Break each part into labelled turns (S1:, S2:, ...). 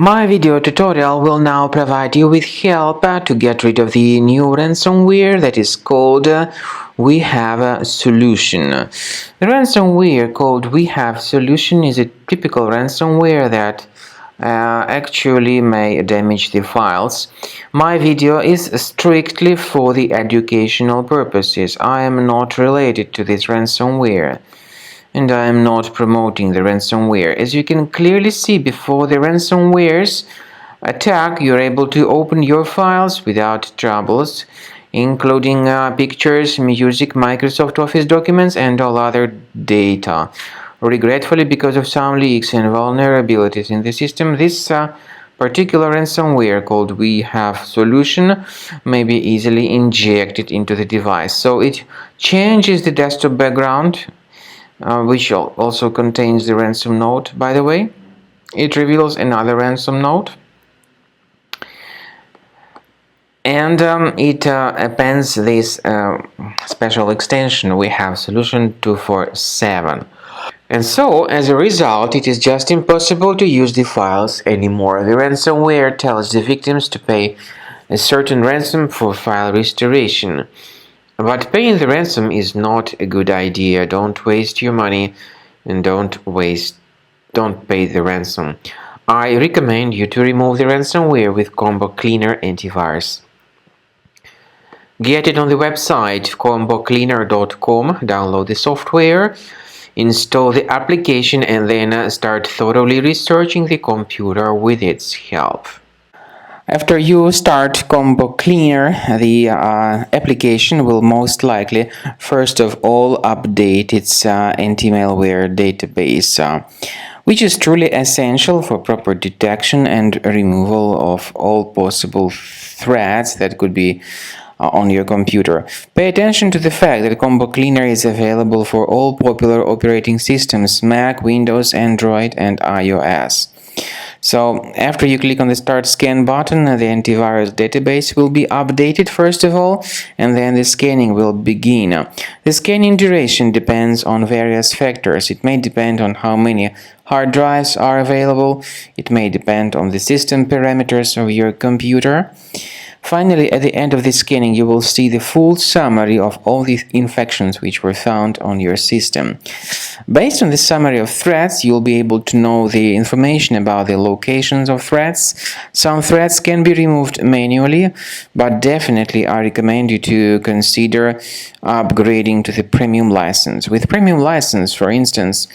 S1: My video tutorial will now provide you with help to get rid of the new ransomware that is called WeHaveSolution. The ransomware called WeHaveSolution is a typical ransomware that actually may damage the files. My video is strictly for the educational purposes. I am not related to this ransomware, and I am not promoting the ransomware. As you can clearly see, before the ransomware's attack, you're able to open your files without troubles, including pictures, music, Microsoft Office documents, and all other data. Regretfully, because of some leaks and vulnerabilities in the system, this particular ransomware called WeHaveSolution may be easily injected into the device. So it changes the desktop background, which also contains the ransom note, by the way. It reveals another ransom note, and it appends this special extension WeHaveSolution247. And so, as a result, it is just impossible to use the files anymore. The ransomware tells the victims to pay a certain ransom for file restoration. But paying the ransom is not a good idea. Don't waste your money and don't pay the ransom. I recommend you to remove the ransomware with combo Cleaner Antivirus. Get it on the website combocleaner.com, download the software, install the application, and then start thoroughly researching the computer with its help. After you start Combo Cleaner, the application will most likely first of all update its anti-malware database, which is truly essential for proper detection and removal of all possible threats that could be on your computer. Pay attention to the fact that Combo Cleaner is available for all popular operating systems: Mac, Windows, Android, and iOS. So, after you click on the Start Scan button, the antivirus database will be updated first of all, and then the scanning will begin. The scanning duration depends on various factors. It may depend on how many hard drives are available. It may depend on the system parameters of your computer. Finally, at the end of the scanning, you will see the full summary of all the infections which were found on your system. Based on the summary of threats, you'll be able to know the information about the locations of threats. Some threats can be removed manually, but definitely I recommend you to consider upgrading to the premium license. With premium license, for instance,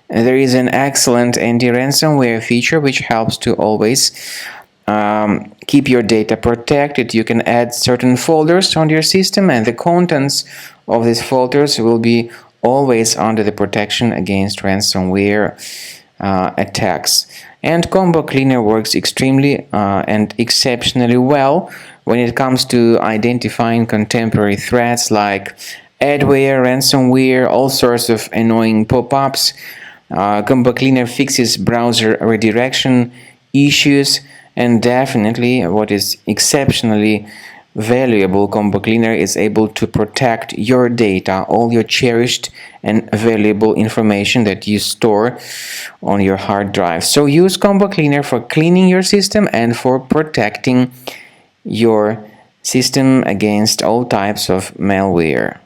S1: there is an excellent anti-ransomware feature which helps to always keep your data protected. You can add certain folders on your system, and the contents of these folders will be always under the protection against ransomware attacks. And Combo Cleaner works extremely and exceptionally well when it comes to identifying contemporary threats like adware, ransomware, all sorts of annoying pop-ups. Combo Cleaner fixes browser redirection issues. And definitely, what is exceptionally valuable, Combo Cleaner is able to protect your data, all your cherished and valuable information that you store on your hard drive. So use Combo Cleaner for cleaning your system and for protecting your system against all types of malware.